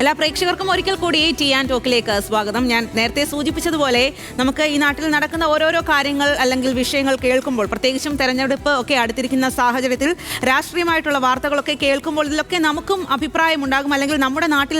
എല്ലാ പ്രേക്ഷകർക്കും ഒരിക്കൽ കൂടി ടീ ആൻഡ് ടോക്കിലേക്ക് സ്വാഗതം. ഞാൻ നേരത്തെ സൂചിപ്പിച്ചതുപോലെ നമുക്ക് ഈ നാട്ടിൽ നടക്കുന്ന ഓരോരോ കാര്യങ്ങൾ അല്ലെങ്കിൽ വിഷയങ്ങൾ കേൾക്കുമ്പോൾ, പ്രത്യേകിച്ചും തെരഞ്ഞെടുപ്പ് ഒക്കെ അടുത്തിരിക്കുന്ന സാഹചര്യത്തിൽ രാഷ്ട്രീയമായിട്ടുള്ള വാർത്തകളൊക്കെ കേൾക്കുമ്പോൾ ഇതിലൊക്കെ നമുക്കും അഭിപ്രായം ഉണ്ടാകും. അല്ലെങ്കിൽ നമ്മുടെ നാട്ടിൽ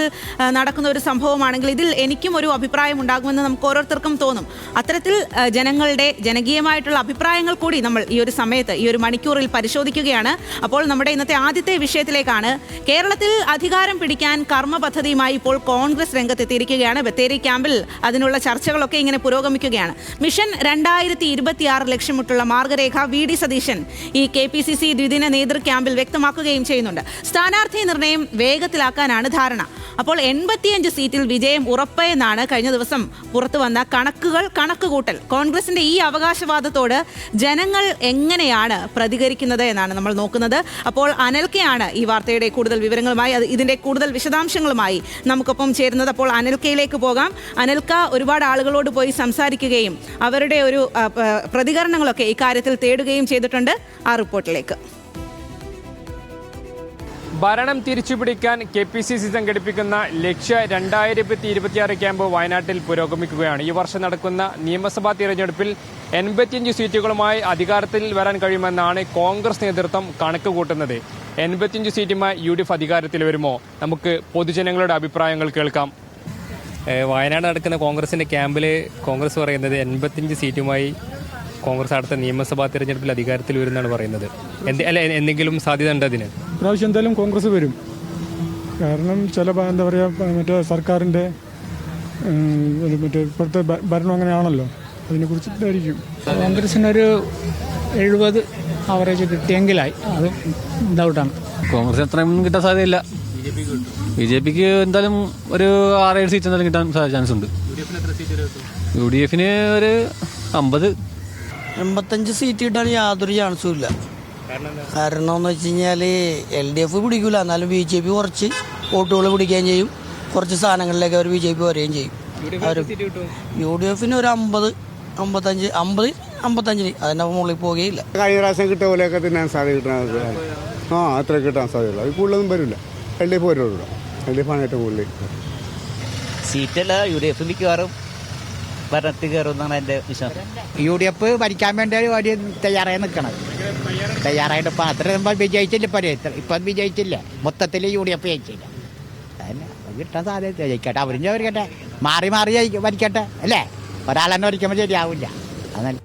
നടക്കുന്ന ഒരു സംഭവമാണെങ്കിൽ ഇതിൽ എനിക്കും ഒരു അഭിപ്രായം ഉണ്ടാകുമെന്ന് നമുക്ക് ഓരോരുത്തർക്കും തോന്നും. അത്തരത്തിൽ ജനങ്ങളുടെ ജനകീയമായിട്ടുള്ള അഭിപ്രായങ്ങൾ കൂടി നമ്മൾ ഈ ഒരു സമയത്ത്, ഈ ഒരു മണിക്കൂറിൽ പരിശോധിക്കുകയാണ്. അപ്പോൾ നമ്മുടെ ഇന്നത്തെ ആദ്യത്തെ വിഷയത്തിലേക്കാണ്. കേരളത്തിൽ അധികാരം പിടിക്കാൻ കർമ്മ പദ്ധതിയുമായി ഇപ്പോൾ കോൺഗ്രസ് രംഗത്തെത്തിയിരിക്കുകയാണ്. ബത്തേരി ക്യാമ്പിൽ അതിനുള്ള ചർച്ചകളൊക്കെ ഇങ്ങനെ പുരോഗമിക്കുകയാണ്. മിഷൻ 2026 ലക്ഷ്യമിട്ടുള്ള മാർഗരേഖ VD സതീശൻ ഈ KPCC ദ്വിദിന നേതൃ ക്യാമ്പിൽ വ്യക്തമാക്കുകയും ചെയ്യുന്നുണ്ട്. സ്ഥാനാർത്ഥി നിർണയം വേഗത്തിലാക്കാനാണ് ധാരണ. അപ്പോൾ 85 സീറ്റിൽ വിജയം ഉറപ്പെന്നാണ് കഴിഞ്ഞ ദിവസം പുറത്തു വന്ന കണക്കുകൂട്ടൽ. കോൺഗ്രസിന്റെ ഈ അവകാശവാദത്തോട് ജനങ്ങൾ എങ്ങനെയാണ് പ്രതികരിക്കുന്നത് എന്നാണ് നമ്മൾ നോക്കുന്നത്. അപ്പോൾ അനൽക്കയാണ് ഈ വാർത്തയുടെ കൂടുതൽ വിവരങ്ങളുമായി, ഇതിന്റെ കൂടുതൽ വിശദാംശങ്ങളുമായി നമുക്കൊപ്പം ചേരുന്നത്. അപ്പോൾ അനൽക്കയിലേക്ക് പോകാം. അനൽക്ക ഒരുപാട് ആളുകളോട് പോയി സംസാരിക്കുകയും അവരുടെ ഒരു പ്രതികരണങ്ങളൊക്കെ ഇക്കാര്യത്തിൽ തേടുകയും ചെയ്തിട്ടുണ്ട്. ആ റിപ്പോർട്ടിലേക്ക്. ഭരണം തിരിച്ചുപിടിക്കാൻ KPCC സംഘടിപ്പിക്കുന്ന ലക്ഷ്യ 2026 ക്യാമ്പ് വയനാട്ടിൽ പുരോഗമിക്കുകയാണ്. ഈ വർഷം നടക്കുന്ന നിയമസഭാ തിരഞ്ഞെടുപ്പിൽ 85 സീറ്റുകളുമായി അധികാരത്തിൽ വരാൻ കഴിയുമെന്നാണ് കോൺഗ്രസ് നേതൃത്വം കണക്ക് കൂട്ടുന്നത്. 85 സീറ്റുമായി UDF അധികാരത്തിൽ വരുമോ? നമുക്ക് പൊതുജനങ്ങളുടെ അഭിപ്രായങ്ങൾ കേൾക്കാം. വയനാട് നടക്കുന്ന കോൺഗ്രസിന്റെ ക്യാമ്പിൽ കോൺഗ്രസ് പറയുന്നത് 85 സീറ്റുമായി കോൺഗ്രസ് അടുത്ത നിയമസഭാ തെരഞ്ഞെടുപ്പിൽ അധികാരത്തിൽ വരുമെന്നാണ് പറയുന്നത്. എന്തെങ്കിലും സാധ്യത ഉണ്ട് അതിന്? പ്രാവശ്യം എന്തായാലും കോൺഗ്രസ് വരും. കാരണം ചില എന്താ പറയുക, മറ്റേ സർക്കാരിൻ്റെ ഇപ്പോഴത്തെ ഭരണം അങ്ങനെയാണല്ലോ, അതിനെക്കുറിച്ചിട്ടായിരിക്കും. കോൺഗ്രസിനൊരു 70 ആവറേജ് കിട്ടിയെങ്കിലായി, അത് ഡൗട്ടാണ്. കോൺഗ്രസ് എത്രയും കിട്ടാൻ സാധ്യതയില്ല. BJPക്ക് എന്തായാലും ഒരു 6-7 സീറ്റ് എന്തായാലും കിട്ടാൻ ചാൻസ് ഉണ്ട്. UDF ഒരു 85 സീറ്റ് കിട്ടാൻ യാതൊരു ചാൻസും ഇല്ല. കാരണം എന്ന് വെച്ച് കഴിഞ്ഞാൽ LDF പിടിക്കില്ല, എന്നാലും BJP കുറച്ച് വോട്ടുകൾ പിടിക്കുകയും ചെയ്യും. കുറച്ച് സ്ഥാനങ്ങളിലേക്ക് അവർ BJP വരികയും ചെയ്യും. UDFന് ഒരു 50-55 അതിൻ്റെ മുകളിൽ പോവുകയില്ല. കഴിഞ്ഞ പ്രാവശ്യം കിട്ടിയ പോലെയൊക്കെ തിന്നാൻ സാധ്യത കിട്ടാൻ അത്ര കിട്ടാൻ സാധ്യതയുള്ളൂ. അത് കൂടുതലൊന്നും വരില്ല. LDF വരുള്ളൂ. LDF ആണ് ഏറ്റവും കൂടുതൽ സീറ്റല്ല. UDF മിക്കവാറും ഭരണത്തിൽ കയറുമെന്നാണ് എൻ്റെ വിശ്വാസം. UDF ഭരിക്കാൻ വേണ്ടി ഒരു തയ്യാറായി നിൽക്കണം. തയ്യാറായിട്ട് ഇപ്പം അത്ര വിജയിച്ചില്ല. ഇപ്പം വിജയിച്ചില്ല. മൊത്തത്തിൽ UDF ജയിച്ചില്ല. അതന്നെ കിട്ടാൻ സാധ്യത. ജയിക്കട്ടെ, അവരും ഭരിക്കട്ടെ, മാറി ഭരിക്കട്ടെ അല്ലേ. ഒരാളെന്നെ ഭരിക്കുമ്പോൾ ശരിയാവില്ല. അതല്ല.